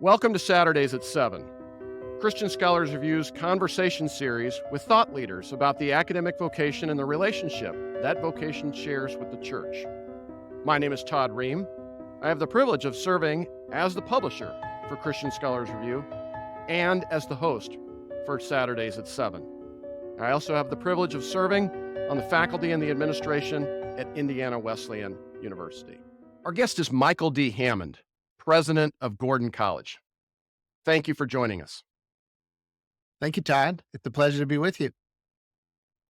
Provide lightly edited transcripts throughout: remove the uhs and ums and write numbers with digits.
Welcome to Saturdays at 7, Christian Scholars Review's conversation series with thought leaders about the academic vocation and the relationship that vocation shares with the church. My name is Todd Ream. I have the privilege of serving as the publisher for Christian Scholars Review and as the host for Saturdays at 7. I also have the privilege of serving on the faculty and the administration at Indiana Wesleyan University. Our guest is Michael D. Hammond, president of Gordon College. Thank you for joining us. Thank you, Todd. It's a pleasure to be with you.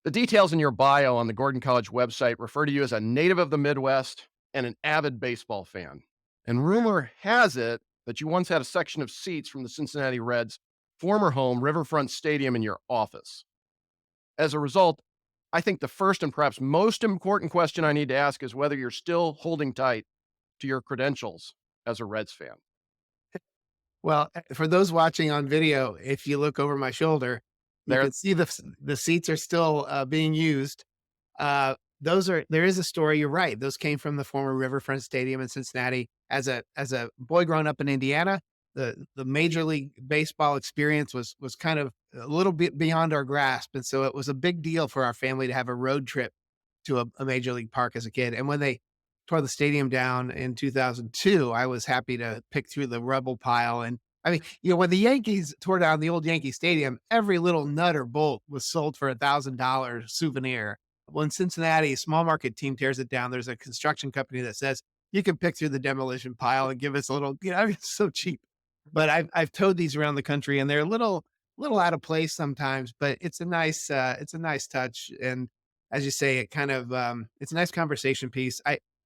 The details in your bio on the Gordon College website refer to you as a native of the Midwest and an avid baseball fan. And rumor has it that you once had a section of seats from the Cincinnati Reds' former home, Riverfront Stadium, in your office. As a result, I think the first and perhaps most important question I need to ask is whether you're still holding tight to your credentials as a Reds fan. Well, for those watching on video, if you look over my shoulder, you There- can see the seats are still being used. There is a story. You're right. Those came from the former Riverfront Stadium in Cincinnati. As a boy growing up in Indiana, the Major League Baseball experience was kind of a little bit beyond our grasp, and so it was a big deal for our family to have a road trip to a Major League park as a kid. And when they tore the stadium down in 2002, I was happy to pick through the rubble pile. And I mean, when the Yankees tore down the old Yankee Stadium, every little nut or bolt was sold for $1,000 souvenir. When Cincinnati, a small market team, tears it down, there's a construction company that says you can pick through the demolition pile and give us a little. It's so cheap. But I've towed these around the country, and they're a little out of place sometimes. But it's a nice touch, and as you say, it kind of it's a nice conversation piece.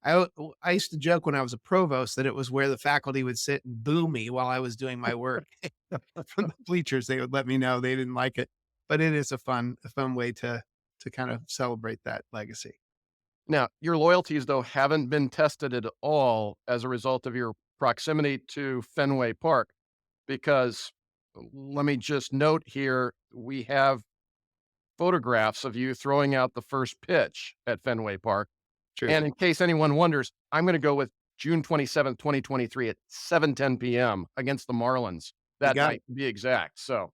I used to joke when I was a provost that it was where the faculty would sit and boo me while I was doing my work. From the bleachers, they would let me know they didn't like it. But it is a fun way to kind of celebrate that legacy. Now, your loyalties, though, haven't been tested at all as a result of your proximity to Fenway Park, because let me just note here, we have photographs of you throwing out the first pitch at Fenway Park. True. And in case anyone wonders, I'm going to go with June 27th, 2023 at 7:10 p.m. against the Marlins that got night, to be exact. So,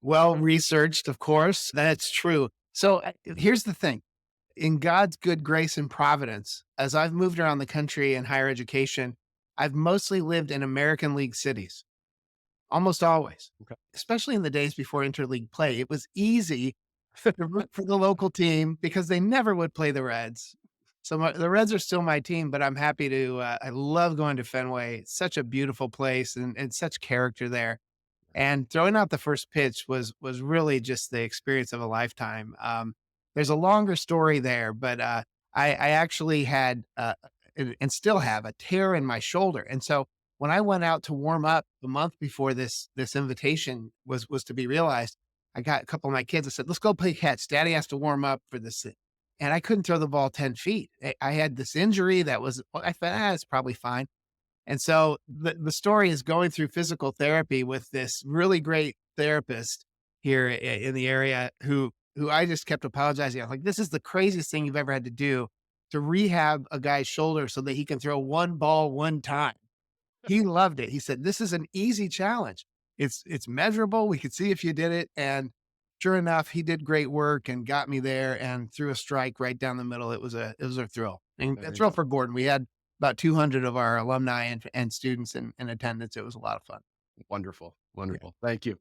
Well researched, of course. That's true. So here's the thing. In God's good grace and providence, as I've moved around the country in higher education, I've mostly lived in American League cities, almost always, Okay. especially in the days before interleague play. It was easy to root for the local team because they never would play the Reds. So the Reds are still my team, but I'm happy to, I love going to Fenway. It's such a beautiful place and such character there. And throwing out the first pitch was really just the experience of a lifetime. There's a longer story there, but I actually had and still have a tear in my shoulder. And so when I went out to warm up the month before this invitation was to be realized, I got a couple of my kids. I said, "Let's go play catch. Daddy has to warm up for this." And I couldn't throw the ball 10 feet. I had this injury that was. I thought, it's probably fine. And so the story is going through physical therapy with this really great therapist here in the area who I just kept apologizing. I'm like, this is the craziest thing you've ever had to do, to rehab a guy's shoulder so that he can throw one ball one time. He loved it. He said, this is an easy challenge. It's measurable. We could see if you did it. And sure enough, he did great work and got me there and threw a strike right down the middle. It was a thrill, and There a you thrill go. for Gordon. We had about 200 of our alumni and students in attendance. It was a lot of fun. Wonderful. Wonderful. Thank you.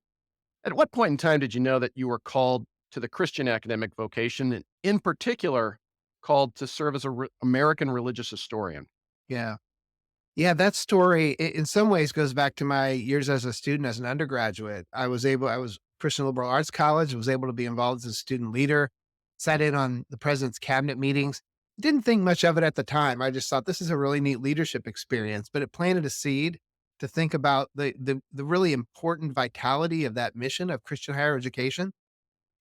At what point in time did you know that you were called to the Christian academic vocation, and in particular, called to serve as an American religious historian? Yeah. Yeah. That story in some ways goes back to my years as a student, as an undergraduate. I was Christian Liberal Arts College, was able to be involved as a student leader, sat in on the president's cabinet meetings. Didn't think much of it at the time. I just thought this is a really neat leadership experience, but it planted a seed to think about the really important vitality of that mission of Christian higher education.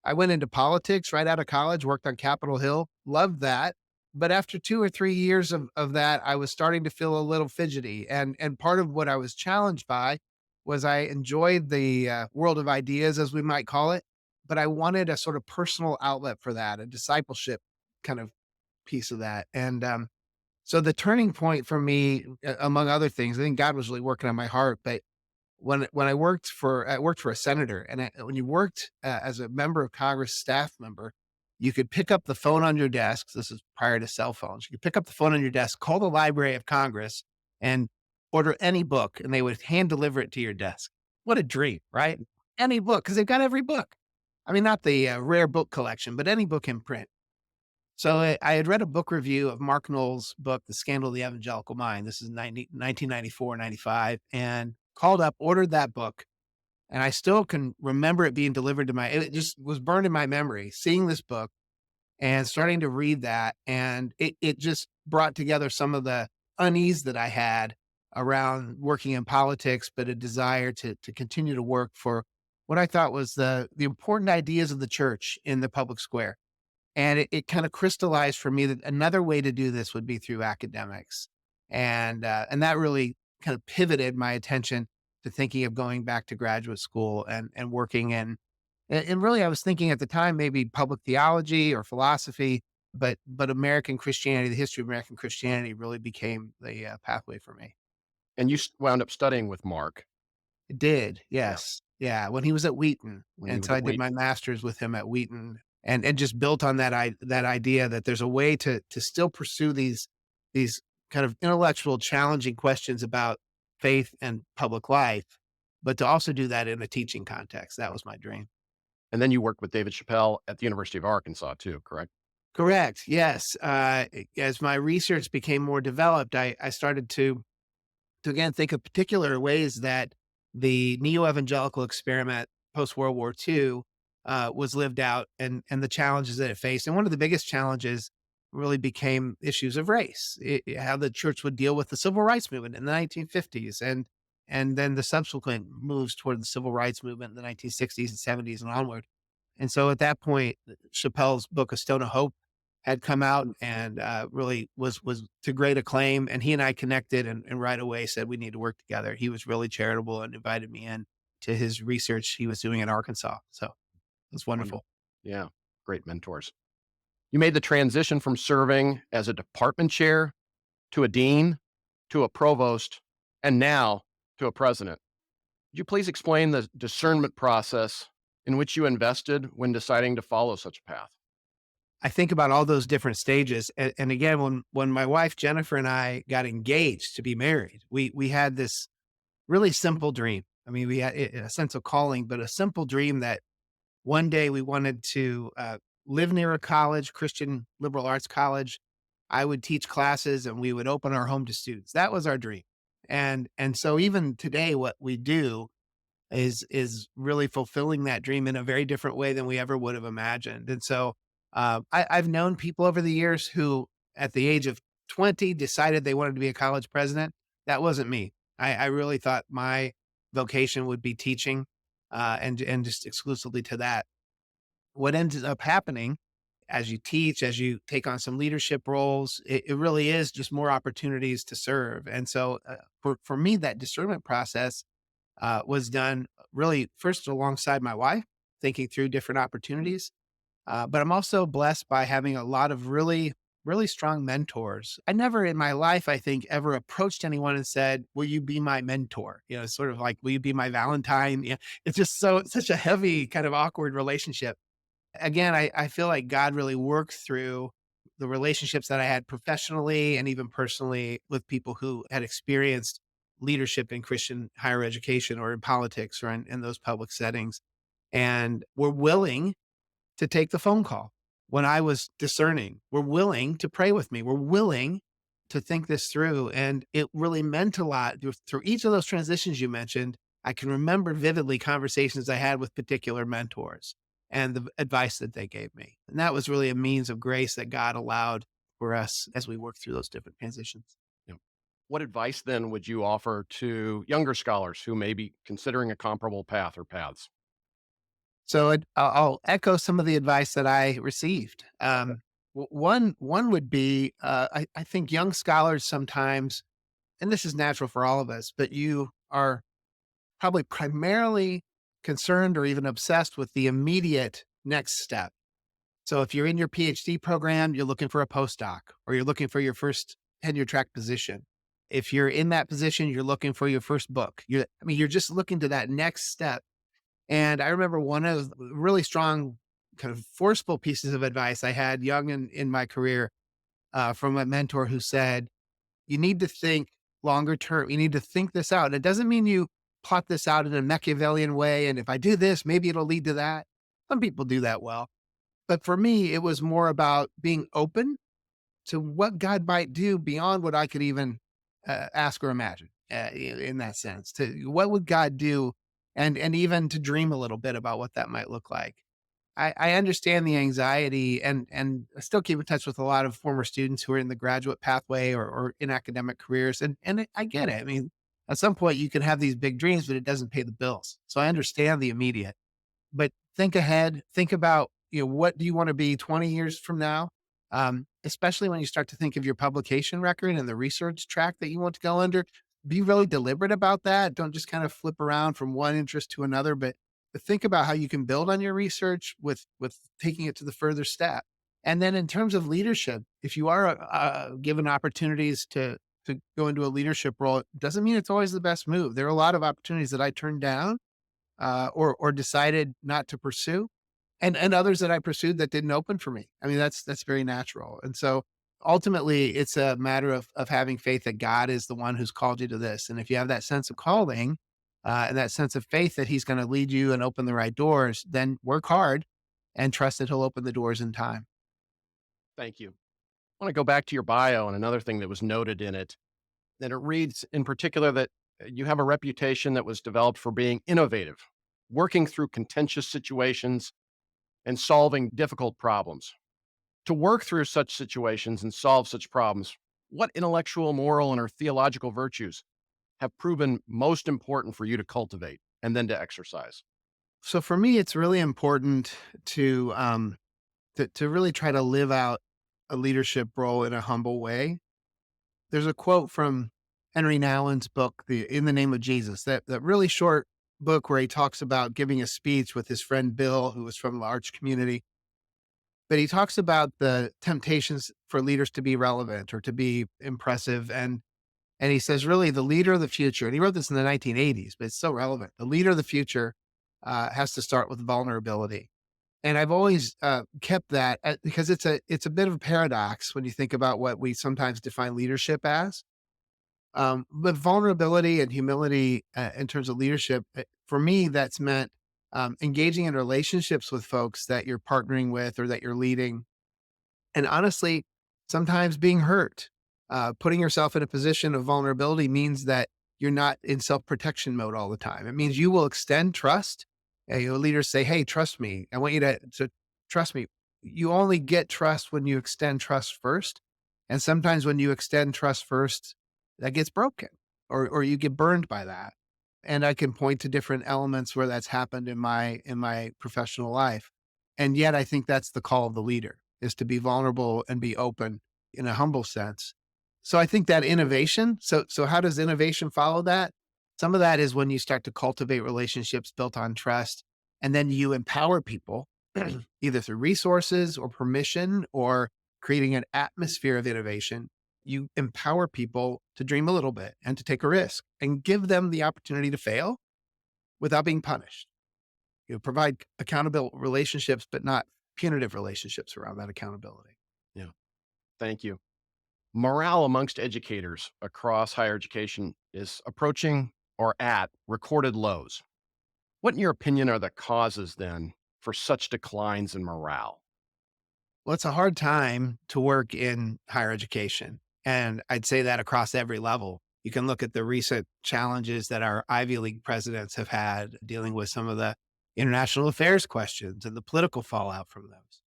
I went into politics right out of college, worked on Capitol Hill, loved that. But after 2 or 3 years of that, I was starting to feel a little fidgety. And part of what I was challenged by was I enjoyed the world of ideas, as we might call it, but I wanted a sort of personal outlet for that, a discipleship kind of piece of that. And so the turning point for me, among other things, I think God was really working on my heart, but when I worked for a senator, and when you worked as a member of Congress, staff member, you could pick up the phone on your desk. This is prior to cell phones. You could pick up the phone on your desk, call the Library of Congress, and order any book, and they would hand deliver it to your desk. What a dream, right? Any book, because they've got every book. I mean, not the rare book collection, but any book in print. So I had read a book review of Mark Knoll's book, The Scandal of the Evangelical Mind. This is 1994, 95, and called up, ordered that book. And I still can remember it being delivered to it just was burned in my memory, seeing this book and starting to read that. And it just brought together some of the unease that I had around working in politics, but a desire to continue to work for what I thought was the important ideas of the church in the public square. And it kind of crystallized for me that another way to do this would be through academics. And that really kind of pivoted my attention to thinking of going back to graduate school and working and really I was thinking at the time, maybe public theology or philosophy, but American Christianity, the history of American Christianity really became the pathway for me. And you wound up studying with Mark. It did. Yeah. Yes. Yeah. When he was at Wheaton. When he And was so at I did my Wheaton. master's with him at Wheaton and just built on that idea that there's a way to still pursue these kind of intellectual challenging questions about faith and public life, but to also do that in a teaching context. That was my dream. And then you worked with David Chappelle at the University of Arkansas too, correct? Correct. Yes. As my research became more developed, I started to again think of particular ways that the neo-evangelical experiment post World War II was lived out and the challenges that it faced. And one of the biggest challenges really became issues of race, how the church would deal with the civil rights movement in the 1950s and then the subsequent moves toward the civil rights movement in the 1960s and 70s and onward. And so at that point, Chappelle's book, A Stone of Hope, had come out and really was to great acclaim. And he and I connected and right away said we need to work together. He was really charitable and invited me in to his research he was doing in Arkansas. So it was Wonderful. wonderful. Yeah, great mentors. You made the transition from serving as a department chair to a dean to a provost and now to a president. Would you please explain the discernment process in which you invested when deciding to follow such a path? I think about all those different stages. And again, when my wife Jennifer and I got engaged to be married, we had this really simple dream. I mean, we had a sense of calling, but a simple dream that one day we wanted to live near a college, Christian liberal arts college. I would teach classes and we would open our home to students. That was our dream. And so even today, what we do is really fulfilling that dream in a very different way than we ever would have imagined. And so I've known people over the years who, at the age of 20, decided they wanted to be a college president. That wasn't me. I really thought my vocation would be teaching, and just exclusively to that. What ends up happening as you teach, as you take on some leadership roles, it really is just more opportunities to serve. And so for me, that discernment process was done really first alongside my wife, thinking through different opportunities. But I'm also blessed by having a lot of really strong mentors. I never in my life, I think, ever approached anyone and said, "Will you be my mentor?" You know, sort of like, "Will you be my Valentine?" Yeah, it's just such a heavy, kind of awkward relationship. Again, I feel like God really worked through the relationships that I had professionally and even personally with people who had experienced leadership in Christian higher education or in politics or in those public settings and were willing to take the phone call when I was discerning. Were willing to pray with me. Were willing to think this through. And it really meant a lot through each of those transitions you mentioned. I can remember vividly conversations I had with particular mentors and the advice that they gave me. And that was really a means of grace that God allowed for us as we worked through those different transitions. Yeah. What advice then would you offer to younger scholars who may be considering a comparable path or paths? So I'll echo some of the advice that I received. One would be I think young scholars sometimes, and this is natural for all of us, but you are probably primarily concerned or even obsessed with the immediate next step. So if you're in your PhD program, you're looking for a postdoc or you're looking for your first tenure track position. If you're in that position, you're looking for your first book. You're just looking to that next step. And I remember one of the really strong, kind of forceful pieces of advice I had young in my career from a mentor who said, you need to think longer term. You need to think this out. And it doesn't mean you plot this out in a Machiavellian way. And if I do this, maybe it'll lead to that. Some people do that well. But for me, it was more about being open to what God might do beyond what I could even ask or imagine in that sense. To what would God do, and even to dream a little bit about what that might look like. I understand the anxiety, and I still keep in touch with a lot of former students who are in the graduate pathway or in academic careers, and I get it. I mean, at some point you can have these big dreams, but it doesn't pay the bills. So I understand the immediate. But think ahead, think about, what do you want to be 20 years from now? Especially when you start to think of your publication record and the research track that you want to go under, be really deliberate about that. Don't just kind of flip around from one interest to another, but think about how you can build on your research with taking it to the further step. And then in terms of leadership, if you are given opportunities to go into a leadership role, it doesn't mean it's always the best move. There are a lot of opportunities that I turned down or decided not to pursue, and others that I pursued that didn't open for me. I mean, that's very natural. And so ultimately, it's a matter of having faith that God is the one who's called you to this. And if you have that sense of calling and that sense of faith that He's going to lead you and open the right doors, then work hard and trust that He'll open the doors in time. Thank you. I want to go back to your bio and another thing that was noted in it. And it reads in particular that you have a reputation that was developed for being innovative, working through contentious situations and solving difficult problems. To work through such situations and solve such problems, what intellectual, moral, and or theological virtues have proven most important for you to cultivate and then to exercise? So for me, it's really important to really try to live out a leadership role in a humble way. There's a quote from Henry Nouwen's book, In the Name of Jesus, that really short book where he talks about giving a speech with his friend Bill, who was from the arch community. But he talks about the temptations for leaders to be relevant or to be impressive. And he says, really, the leader of the future, and he wrote this in the 1980s, but it's so relevant. The leader of the future has to start with vulnerability. And I've always kept that because it's a bit of a paradox when you think about what we sometimes define leadership as. But vulnerability and humility in terms of leadership, for me, that's meant engaging in relationships with folks that you're partnering with or that you're leading. And honestly, sometimes being hurt, putting yourself in a position of vulnerability means that you're not in self protection mode all the time. It means you will extend trust. Your leaders say, hey, trust me. I want you to trust me. You only get trust when you extend trust first. And sometimes when you extend trust first, that gets broken or you get burned by that. And I can point to different elements where that's happened in my professional life. And yet I think that's the call of the leader, is to be vulnerable and be open in a humble sense. So I think that innovation, so how does innovation follow that? Some of that is when you start to cultivate relationships built on trust, and then you empower people either through resources or permission or creating an atmosphere of innovation. You empower people to dream a little bit and to take a risk and give them the opportunity to fail without being punished. You provide accountable relationships, but not punitive relationships around that accountability. Yeah. Thank you. Morale amongst educators across higher education is approaching or at recorded lows. What, in your opinion, are the causes then for such declines in morale? Well, it's a hard time to work in higher education. And I'd say that across every level. You can look at the recent challenges that our Ivy League presidents have had dealing with some of the international affairs questions and the political fallout from those.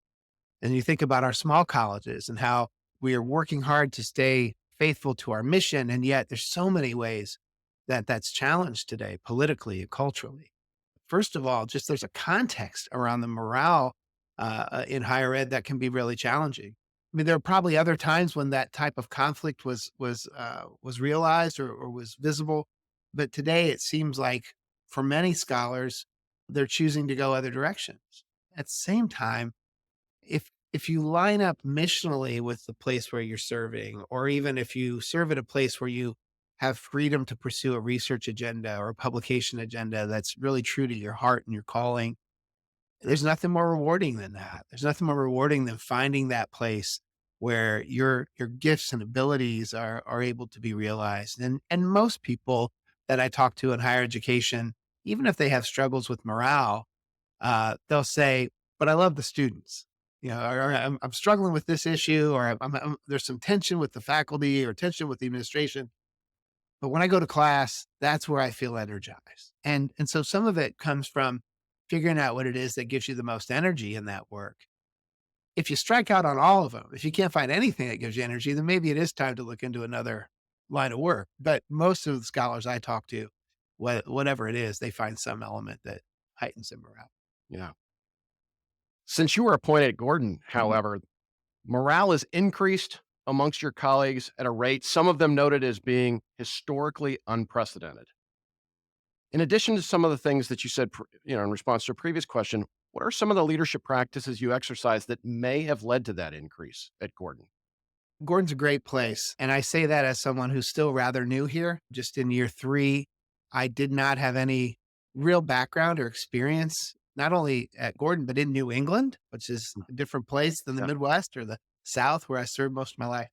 And you think about our small colleges and how we are working hard to stay faithful to our mission. And yet there's so many ways that that's challenged today, politically and culturally. First of all, just there's a context around the morale in higher ed that can be really challenging. I mean, there are probably other times when that type of conflict was realized or was visible, but today it seems like for many scholars, they're choosing to go other directions. At the same time, if you line up missionally with the place where you're serving, or even if you serve at a place where you have freedom to pursue a research agenda or a publication agenda that's really true to your heart and your calling, there's nothing more rewarding than that. There's nothing more rewarding than finding that place where your gifts and abilities are able to be realized. And most people that I talk to in higher education, even if they have struggles with morale, they'll say, "But I love the students." Or I'm struggling with this issue, or there's some tension with the faculty or tension with the administration. But when I go to class, that's where I feel energized. And so some of it comes from figuring out what it is that gives you the most energy in that work. If you strike out on all of them, if you can't find anything that gives you energy, then maybe it is time to look into another line of work. But most of the scholars I talk to, whatever it is, they find some element that heightens their morale. Yeah. Since you were appointed at Gordon, however, morale is increased amongst your colleagues at a rate some of them noted as being historically unprecedented. In addition to some of the things that you said, in response to a previous question, what are some of the leadership practices you exercise that may have led to that increase at Gordon? Gordon's a great place. And I say that as someone who's still rather new here. Just in year 3, I did not have any real background or experience, not only at Gordon, but in New England, which is a different place than the Yeah. Midwest or the South, where I served most of my life.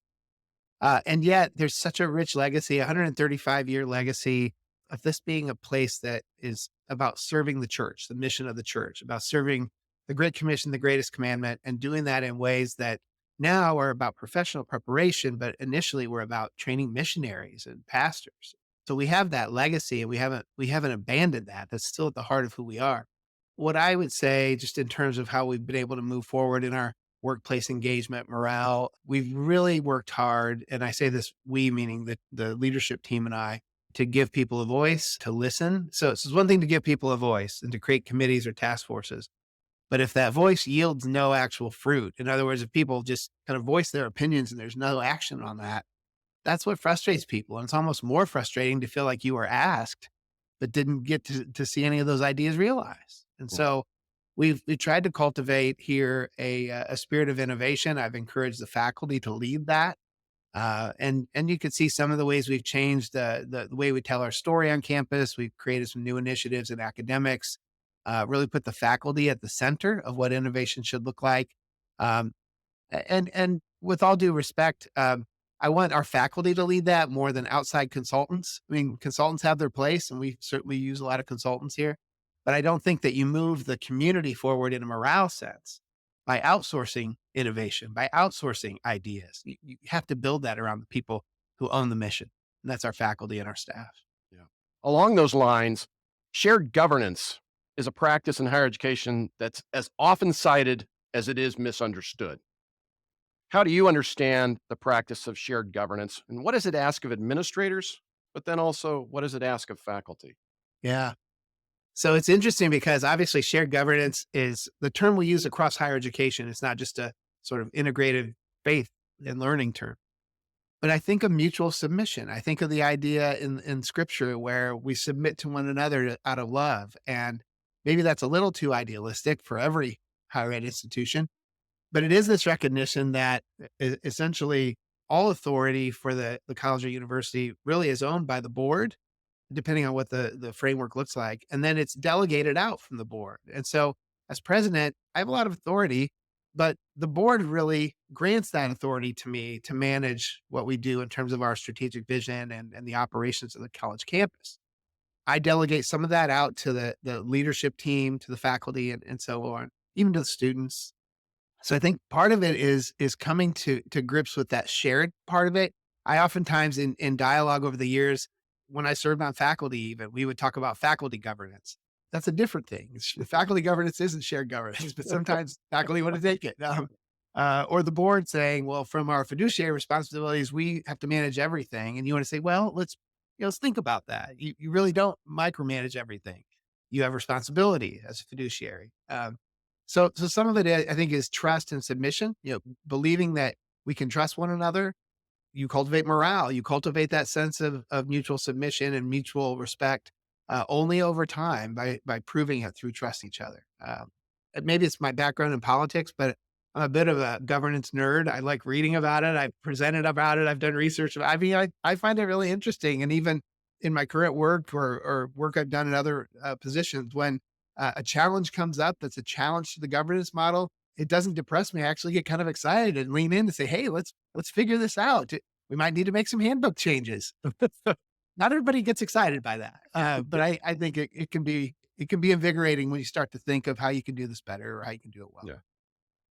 And yet there's such a rich legacy, 135-year legacy of this being a place that is about serving the church, the mission of the church, about serving the Great Commission, the greatest commandment, and doing that in ways that now are about professional preparation, but initially were about training missionaries and pastors. So we have that legacy and we haven't abandoned that. That's still at the heart of who we are. What I would say, just in terms of how we've been able to move forward in our workplace engagement, morale, we've really worked hard. And I say this, we meaning the leadership team and I, to give people a voice, to listen. So it's one thing to give people a voice and to create committees or task forces. But if that voice yields no actual fruit, in other words, if people just kind of voice their opinions and there's no action on that, that's what frustrates people. And it's almost more frustrating to feel like you were asked, but didn't get to see any of those ideas realized. And Yeah. so we tried to cultivate here a spirit of innovation. I've encouraged the faculty to lead that. And you could see some of the ways we've changed the way we tell our story on campus. We've created some new initiatives in academics, really put the faculty at the center of what innovation should look like. Um, and with all due respect, I want our faculty to lead that more than outside consultants. I mean, consultants have their place, and we certainly use a lot of consultants here. But I don't think that you move the community forward in a morale sense by outsourcing innovation, by outsourcing ideas. You have to build that around the people who own the mission, and that's our faculty and our staff. Yeah. Along those lines, shared governance is a practice in higher education that's as often cited as it is misunderstood. How do you understand the practice of shared governance, and what does it ask of administrators? But then also, what does it ask of faculty? Yeah. So it's interesting because obviously shared governance is the term we use across higher education. It's not just a sort of integrated faith and learning term. But I think of mutual submission. I think of the idea in scripture where we submit to one another out of love. And maybe that's a little too idealistic for every higher ed institution, but it is this recognition that essentially all authority for the college or university really is owned by the board, depending on what the framework looks like. And then it's delegated out from the board. And so as president, I have a lot of authority, but the board really grants that authority to me to manage what we do in terms of our strategic vision and the operations of the college campus. I delegate some of that out to the leadership team, to the faculty and so on, even to the students. So I think part of it is coming to grips with that shared part of it. I oftentimes in dialogue over the years, when I served on faculty, even we would talk about faculty governance. That's a different thing. Faculty governance isn't shared governance, but sometimes faculty want to take it. Or the board saying, well, from our fiduciary responsibilities, we have to manage everything. And you want to say, well, let's think about that. You really don't micromanage everything. You have responsibility as a fiduciary. So some of it, I think, is trust and submission, believing that we can trust one another. You cultivate morale, you cultivate that sense of mutual submission and mutual respect, only over time by proving it through trust each other. And maybe it's my background in politics, but I'm a bit of a governance nerd. I like reading about it. I've presented about it. I've done research. I mean, I find it really interesting. And even in my current work or work I've done in other positions, when a challenge comes up that's a challenge to the governance model, it doesn't depress me. I actually get kind of excited and lean in and say, "Hey, let's figure this out. We might need to make some handbook changes." Not everybody gets excited by that, but I think it can be invigorating when you start to think of how you can do this better or how you can do it well. Yeah.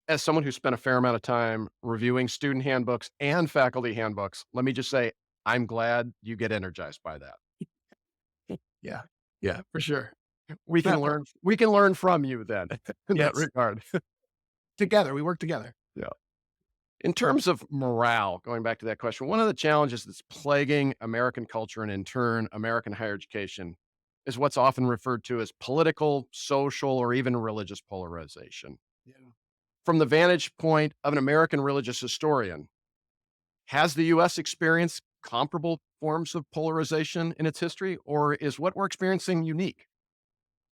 As someone who spent a fair amount of time reviewing student handbooks and faculty handbooks, let me just say, I'm glad you get energized by that. Yeah. Yeah, for sure. We can learn from you then in that Yes. regard. Together, we work together. Yeah. In terms of morale, going back to that question, one of the challenges that's plaguing American culture and in turn American higher education is what's often referred to as political, social, or even religious polarization. Yeah. From the vantage point of an American religious historian, has the US experienced comparable forms of polarization in its history, or is what we're experiencing unique?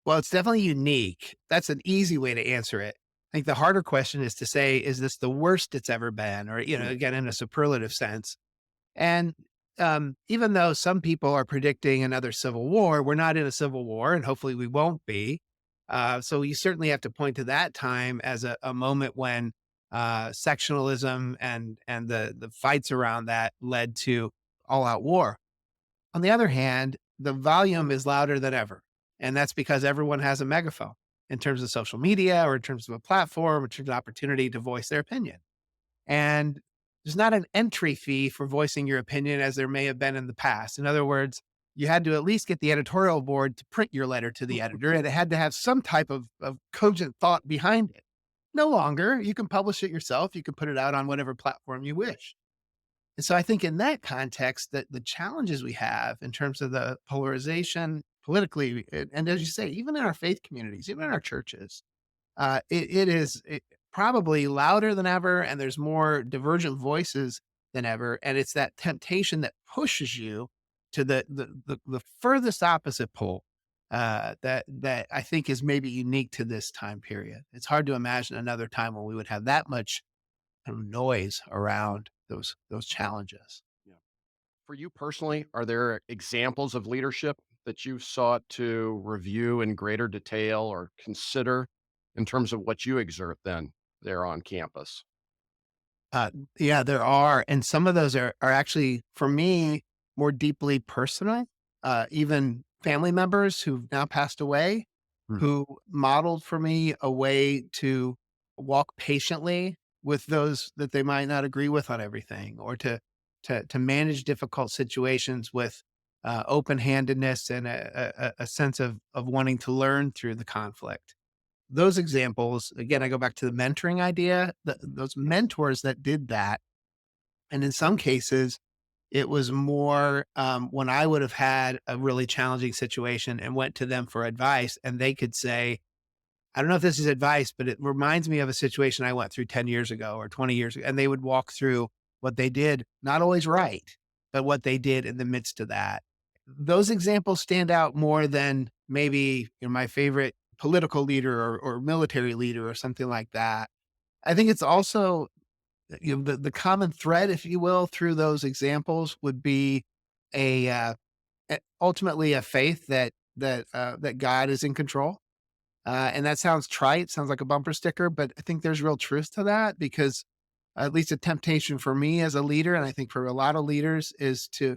Well, it's definitely unique. That's an easy way to answer it. I think the harder question is to say, is this the worst it's ever been? Or, Mm, again, in a superlative sense. And even though some people are predicting another civil war, we're not in a civil war, and hopefully we won't be. So you certainly have to point to that time as a moment when sectionalism and the fights around that led to all out war. On the other hand, the volume is louder than ever. And that's because everyone has a megaphone in terms of social media or in terms of a platform, in terms of opportunity to voice their opinion. And there's not an entry fee for voicing your opinion as there may have been in the past. In other words, you had to at least get the editorial board to print your letter to the editor, and it had to have some type of cogent thought behind it. No longer. You can publish it yourself. You can put it out on whatever platform you wish. And so I think in that context, that the challenges we have in terms of the polarization politically, and as you say, even in our faith communities, even in our churches, it probably louder than ever, and there's more divergent voices than ever. And it's that temptation that pushes you to the furthest opposite pole that I think is maybe unique to this time period. It's hard to imagine another time when we would have that much kind of noise around those challenges. yeah. For you personally, are there examples of leadership that you sought to review in greater detail or consider in terms of what you exert then there on campus? Uh, yeah, there are, and some of those are actually for me more deeply personal. Even family members who've now passed away, Mm, who modeled for me a way to walk patiently with those that they might not agree with on everything, or to manage difficult situations with open handedness and a sense of wanting to learn through the conflict. Those examples, again, I go back to the mentoring idea, those mentors that did that. And in some cases, it was more when I would have had a really challenging situation and went to them for advice, and they could say, I don't know if this is advice, but it reminds me of a situation I went through 10 years ago or 20 years ago. And they would walk through what they did, not always right, but what they did in the midst of that. Those examples stand out more than maybe my favorite political leader or military leader or something like that. I think it's also the common thread, if you will, through those examples would be a ultimately a faith that God is in control, and that sounds trite, sounds like a bumper sticker, but I think there's real truth to that because at least a temptation for me as a leader, and I think for a lot of leaders, is to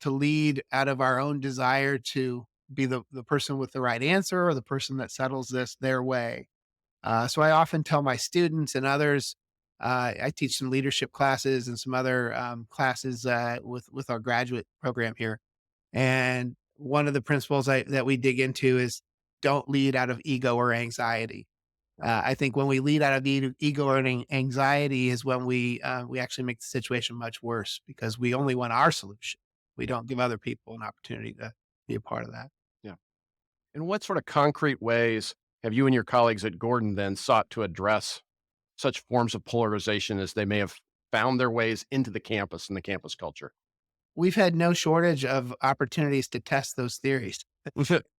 lead out of our own desire to be the person with the right answer or the person that settles this their way. So I often tell my students and others, I teach some leadership classes and some other classes with our graduate program here. And one of the principles that we dig into is don't lead out of ego or anxiety. I think when we lead out of ego or anxiety is when we actually make the situation much worse because we only want our solution. We don't give other people an opportunity to be a part of that. yeah. In what sort of concrete ways have you and your colleagues at Gordon then sought to address such forms of polarization as they may have found their ways into the campus and the campus culture? We've had no shortage of opportunities to test those theories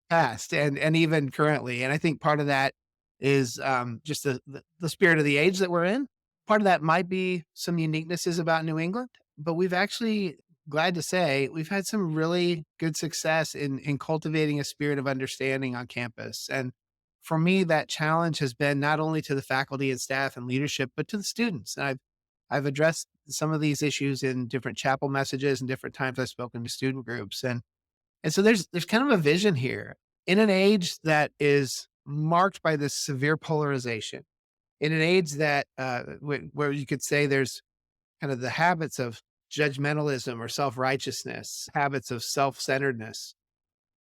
past and even currently. And I think part of that is just the spirit of the age that we're in. Part of that might be some uniquenesses about New England, but we've actually, glad to say, we've had some really good success in cultivating a spirit of understanding on campus. And for me, that challenge has been not only to the faculty and staff and leadership, but to the students. And I've addressed some of these issues in different chapel messages and different times I've spoken to student groups. And so there's kind of a vision here in an age that is marked by this severe polarization, in an age that where you could say there's kind of the habits of judgmentalism or self-righteousness, habits of self-centeredness.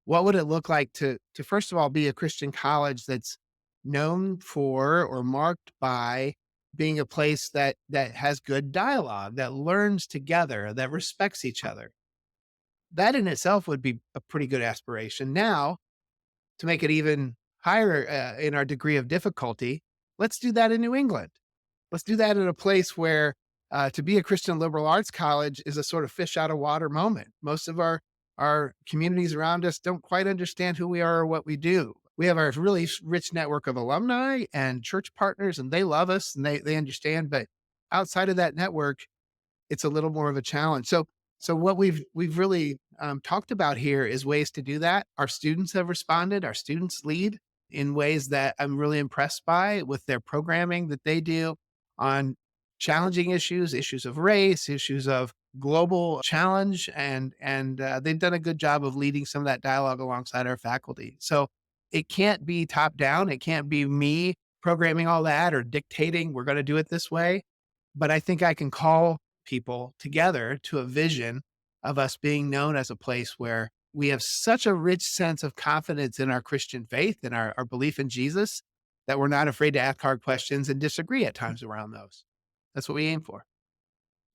What would it look like to first of all be a Christian college that's known for or marked by being a place that has good dialogue, that learns together, that respects each other? That in itself would be a pretty good aspiration. Now, to make it even higher in our degree of difficulty, let's do that in New England. Let's do that in a place where to be a Christian liberal arts college is a sort of fish out of water moment. Most of our communities around us don't quite understand who we are or what we do. We have our really rich network of alumni and church partners, and they love us and they understand. But outside of that network, it's a little more of a challenge. So what we've really talked about here is ways to do that. Our students have responded. Our students lead in ways that I'm really impressed by with their programming that they do on challenging issues, issues of race, issues of global challenge, and they've done a good job of leading some of that dialogue alongside our faculty. So it can't be top down. It can't be me programming all that or dictating we're going to do it this way. But I think I can call people together to a vision of us being known as a place where we have such a rich sense of confidence in our Christian faith and our belief in Jesus that we're not afraid to ask hard questions and disagree at times around those. That's what we aim for.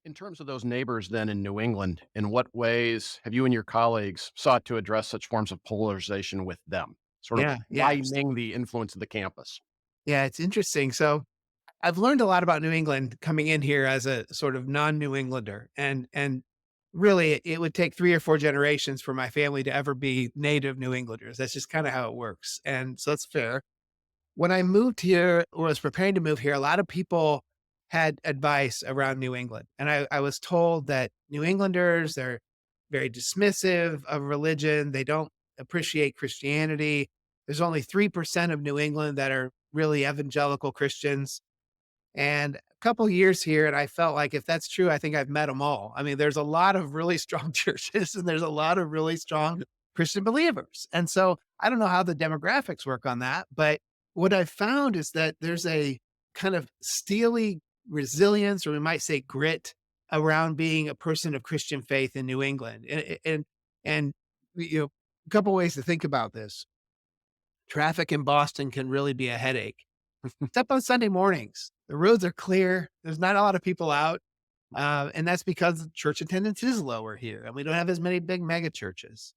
In terms of those neighbors then in New England, in what ways have you and your colleagues sought to address such forms of polarization with them? Sort of Yeah, yeah. widening the influence of the campus. Yeah, it's interesting. So I've learned a lot about New England coming in here as a sort of non-New Englander. And really it would take 3 or 4 generations for my family to ever be native New Englanders. That's just kind of how it works. And so that's fair. When I moved here or was preparing to move here, a lot of people had advice around New England. And I was told that New Englanders, they're very dismissive of religion. They don't appreciate Christianity. There's only 3% of New England that are really evangelical Christians. And a couple years here, and I felt like if that's true, I think I've met them all. I mean, there's a lot of really strong churches and there's a lot of really strong Christian believers. And so I don't know how the demographics work on that, but what I've found is that there's a kind of steely resilience, or we might say grit, around being a person of Christian faith in New England. And you know, a couple ways to think about this. Traffic in Boston can really be a headache. Except on Sunday mornings. The roads are clear. There's not a lot of people out. And that's because church attendance is lower here and we don't have as many big mega churches.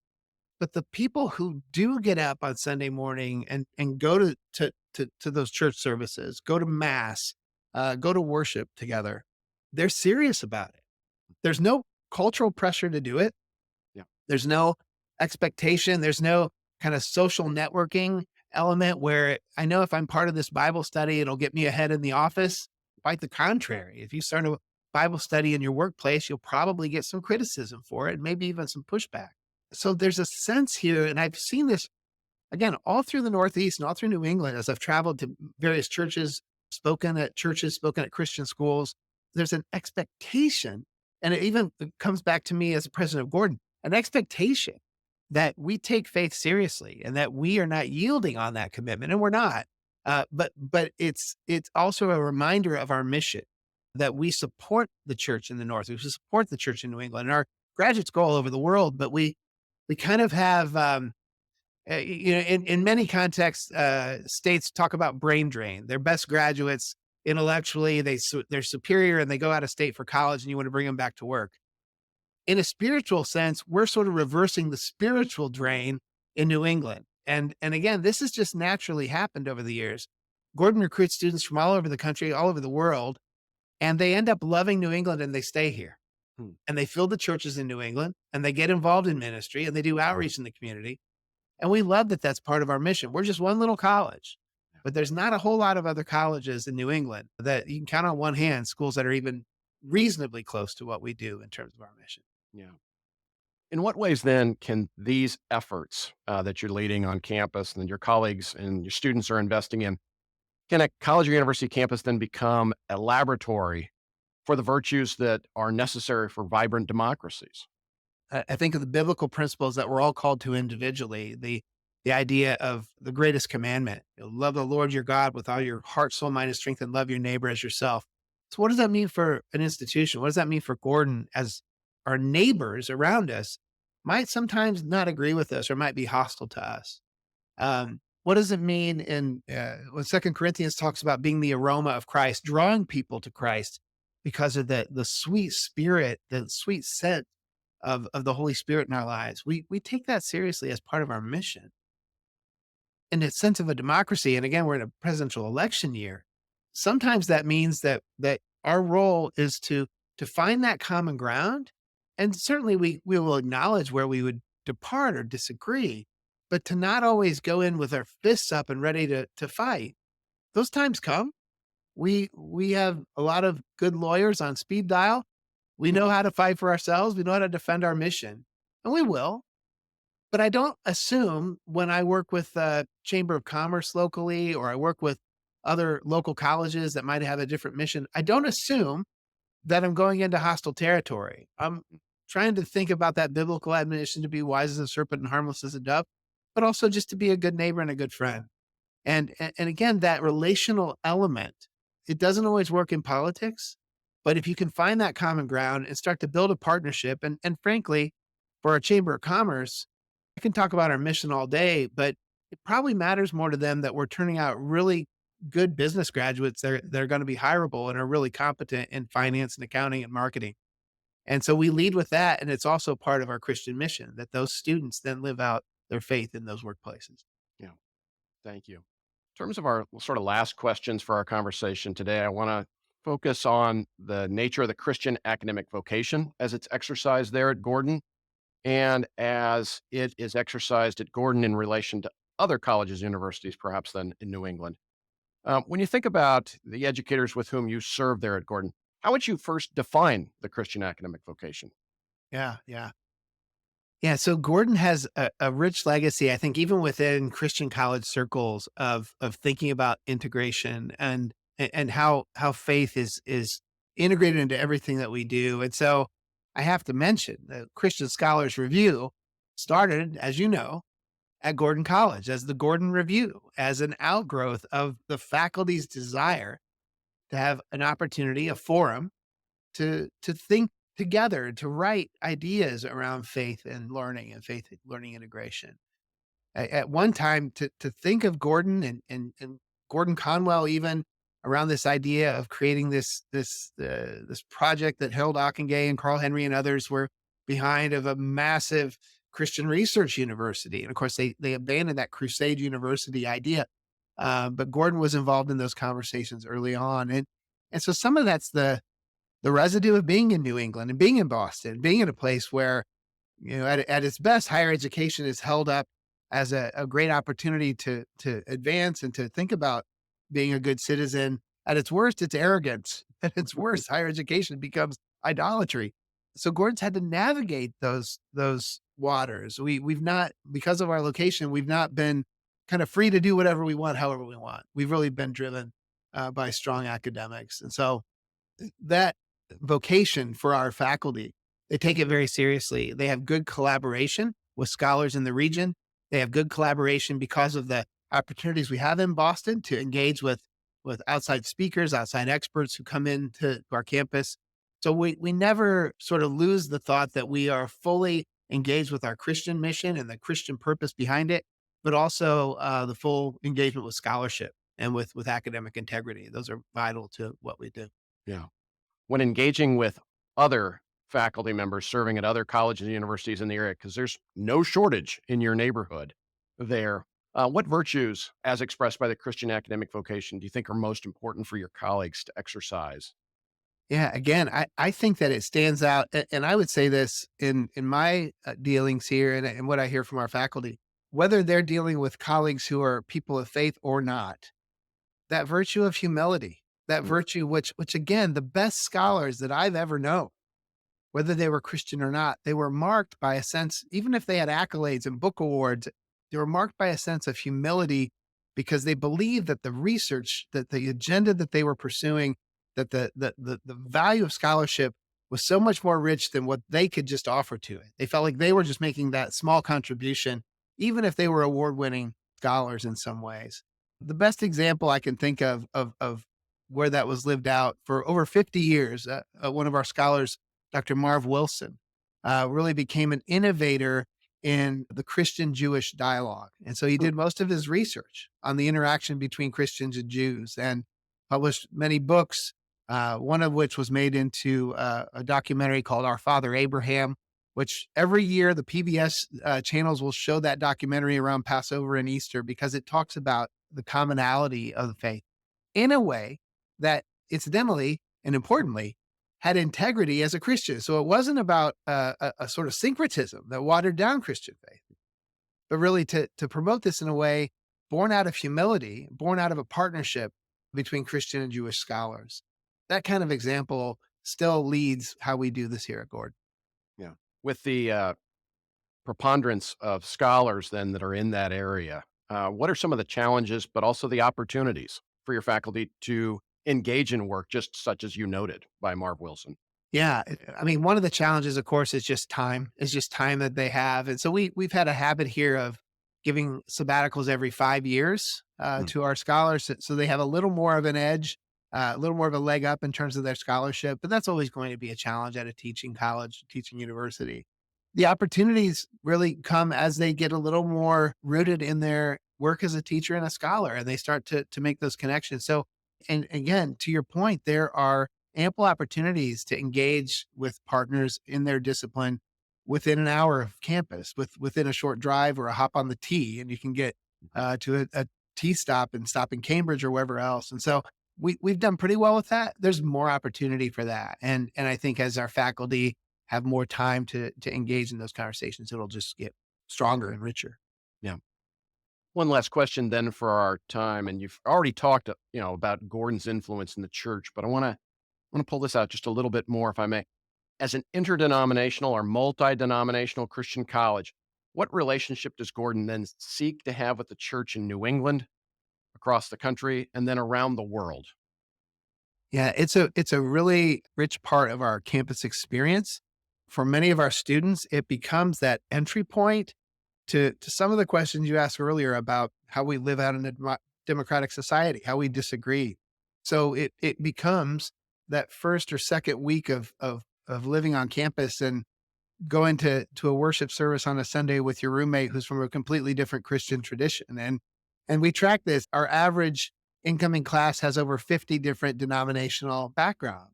But the people who do get up on Sunday morning and go to those church services, go to mass, go to worship together, they're serious about it. There's no cultural pressure to do it. Yeah. There's no expectation. There's no kind of social networking element where I know if I'm part of this Bible study, it'll get me ahead in the office. Quite the contrary. If you start a Bible study in your workplace, you'll probably get some criticism for it, maybe even some pushback. So there's a sense here, and I've seen this again all through the Northeast and all through New England as I've traveled to various churches, spoken at churches, spoken at Christian schools. There's an expectation, and it even comes back to me as a president of Gordon, an expectation that we take faith seriously and that we are not yielding on that commitment, and we're not. But it's also a reminder of our mission that we support the church in the North, we support the church in New England, and our graduates go all over the world. But we kind of have, in many contexts, states talk about brain drain. Their best graduates intellectually, they're superior, and they go out of state for college, and you want to bring them back to work. In a spiritual sense, we're sort of reversing the spiritual drain in New England. And again, this has just naturally happened over the years. Gordon recruits students from all over the country, all over the world, and they end up loving New England and they stay here. And they fill the churches in New England and they get involved in ministry and they do outreach in the community. And we love that that's part of our mission. We're just one little college, but there's not a whole lot of other colleges in New England that you can count on one hand, schools that are even reasonably close to what we do in terms of our mission. Yeah. In what ways then can these efforts that you're leading on campus and your colleagues and your students are investing in, can a college or university campus then become a laboratory for the virtues that are necessary for vibrant democracies? I think of the biblical principles that we're all called to individually. The idea of the greatest commandment, love the Lord your God with all your heart, soul, mind, and strength, and love your neighbor as yourself. So, what does that mean for an institution? What does that mean for Gordon as our neighbors around us might sometimes not agree with us or might be hostile to us? What does it mean in when Second Corinthians talks about being the aroma of Christ, drawing people to Christ because of the sweet spirit, the sweet scent of the Holy Spirit in our lives? We take that seriously as part of our mission. In the sense of a democracy, and again, we're in a presidential election year. Sometimes that means that our role is to find that common ground, and certainly we will acknowledge where we would depart or disagree, but to not always go in with our fists up and ready to fight. Those times come. We have a lot of good lawyers on speed dial. We know how to fight for ourselves. We know how to defend our mission, and we will. But I don't assume when I work with the Chamber of Commerce locally, or I work with other local colleges that might have a different mission, I don't assume that I'm going into hostile territory. I'm trying to think about that biblical admonition to be wise as a serpent and harmless as a dove, but also just to be a good neighbor and a good friend. And again, that relational element, it doesn't always work in politics, but if you can find that common ground and start to build a partnership, and frankly, for our Chamber of Commerce, I can talk about our mission all day, but it probably matters more to them that we're turning out really good business graduates that are going to be hireable and are really competent in finance and accounting and marketing. And so we lead with that. And it's also part of our Christian mission that those students then live out their faith in those workplaces. Yeah, thank you. In terms of our sort of last questions for our conversation today, I want to focus on the nature of the Christian academic vocation as it's exercised there at Gordon and as it is exercised at Gordon in relation to other colleges, universities, perhaps than in New England. When you think about the educators with whom you serve there at Gordon, how would you first define the Christian academic vocation? Yeah. Yeah. Yeah, so Gordon has a rich legacy, I think, even within Christian college circles of thinking about integration and how faith is integrated into everything that we do. And so I have to mention the Christian Scholars Review started, as you know, at Gordon College as the Gordon Review, as an outgrowth of the faculty's desire to have an opportunity, a forum to think together, to write ideas around faith and faith learning integration. At one time, to think of Gordon and Gordon Conwell even around this idea of creating this project that Harold Ockenga and Carl Henry and others were behind, of a massive Christian research university. And of course, they abandoned that Crusade University idea. But Gordon was involved in those conversations early on. And so some of that's the residue of being in New England and being in Boston, being in a place where, at its best, higher education is held up as a great opportunity to advance and to think about being a good citizen. At its worst, it's arrogance. At its worst, higher education becomes idolatry. So Gordon's had to navigate those waters. We've not, because of our location, we've not been kind of free to do whatever we want, however we want. We've really been driven by strong academics. And so that vocation for our faculty, they take it very seriously. They have good collaboration with scholars in the region. They have good collaboration because of the opportunities we have in Boston to engage with outside speakers, outside experts who come into our campus. So we never sort of lose the thought that we are fully engaged with our Christian mission and the Christian purpose behind it, but also the full engagement with scholarship and with academic integrity. Those are vital to what we do. Yeah. When engaging with other faculty members serving at other colleges and universities in the area, because there's no shortage in your neighborhood there, what virtues, as expressed by the Christian academic vocation, do you think are most important for your colleagues to exercise? Yeah, again, I think that it stands out, and I would say this in my dealings here, and what I hear from our faculty, whether they're dealing with colleagues who are people of faith or not, that virtue of humility, that virtue which again, the best scholars that I've ever known, whether they were Christian or not, they were marked by a sense, even if they had accolades and book awards, they were marked by a sense of humility because they believed that the research, that the agenda that they were pursuing, that the value of scholarship was so much more rich than what they could just offer to it. They felt like they were just making that small contribution, even if they were award-winning scholars in some ways. The best example I can think of where that was lived out for over 50 years, one of our scholars, Dr. Marv Wilson, really became an innovator in the Christian-Jewish dialogue. And so he did most of his research on the interaction between Christians and Jews and published many books, one of which was made into a documentary called Our Father Abraham, which every year the PBS channels will show that documentary around Passover and Easter because it talks about the commonality of the faith in a way that incidentally and importantly had integrity as a Christian. So it wasn't about a sort of syncretism that watered down Christian faith, but really to promote this in a way born out of humility, born out of a partnership between Christian and Jewish scholars. That kind of example still leads how we do this here at Gordon. Yeah. With the preponderance of scholars then that are in that area, what are some of the challenges, but also the opportunities for your faculty to engage in work, just such as you noted by Marv Wilson? Yeah. I mean, one of the challenges, of course, is just time. It's just time that they have. And so we've had a habit here of giving sabbaticals every 5 years to our scholars. So they have a little more of an edge, a little more of a leg up in terms of their scholarship. But that's always going to be a challenge at a teaching college, teaching university. The opportunities really come as they get a little more rooted in their work as a teacher and a scholar, and they start to make those connections. So, and again, to your point, there are ample opportunities to engage with partners in their discipline within an hour of campus, within a short drive or a hop on the T, and you can get to a T stop and stop in Cambridge or wherever else. And so we've done pretty well with that. There's more opportunity for that, and I think as our faculty have more time to engage in those conversations, it'll just get stronger and richer. Yeah. One last question then for our time, and you've already talked, about Gordon's influence in the church, but I want to pull this out just a little bit more, if I may. As an interdenominational or multi-denominational Christian college, what relationship does Gordon then seek to have with the church in New England, across the country, and then around the world? Yeah, it's a really rich part of our campus experience. For many of our students, it becomes that entry point to some of the questions you asked earlier about how we live out in a democratic society, how we disagree. So it becomes that first or second week of living on campus and going to a worship service on a Sunday with your roommate who's from a completely different Christian tradition. And we track this. Our average incoming class has over 50 different denominational backgrounds.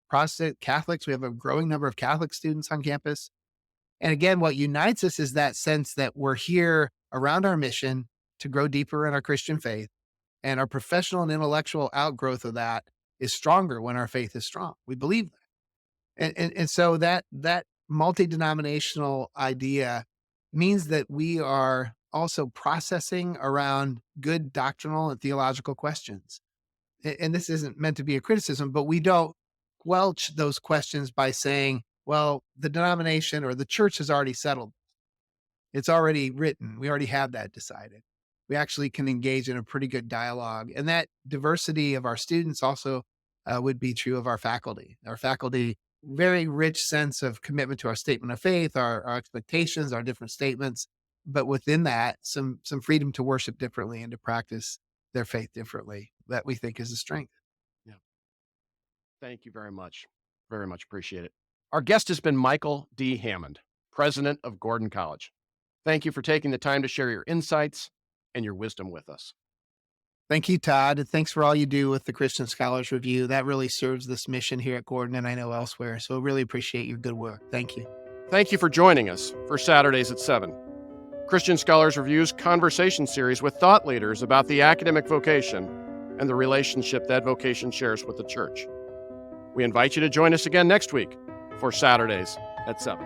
Protestant, Catholics, we have a growing number of Catholic students on campus. And again, what unites us is that sense that we're here around our mission to grow deeper in our Christian faith. And our professional and intellectual outgrowth of that is stronger when our faith is strong. We believe that. And so that multi-denominational idea means that we are also processing around good doctrinal and theological questions. And this isn't meant to be a criticism, but we don't squelch those questions by saying, well, the denomination or the church has already settled. It's already written. We already have that decided. We actually can engage in a pretty good dialogue. And that diversity of our students also would be true of our faculty. Our faculty, very rich sense of commitment to our statement of faith, our expectations, our different statements. But within that, some freedom to worship differently and to practice their faith differently that we think is a strength. Yeah. Thank you very much. Very much appreciate it. Our guest has been Michael D. Hammond, president of Gordon College. Thank you for taking the time to share your insights and your wisdom with us. Thank you, Todd. And thanks for all you do with the Christian Scholars Review. That really serves this mission here at Gordon and I know elsewhere. So really appreciate your good work. Thank you. Thank you for joining us for Saturdays at 7. Christian Scholars Review's conversation series with thought leaders about the academic vocation and the relationship that vocation shares with the church. We invite you to join us again next week for Saturdays at 7.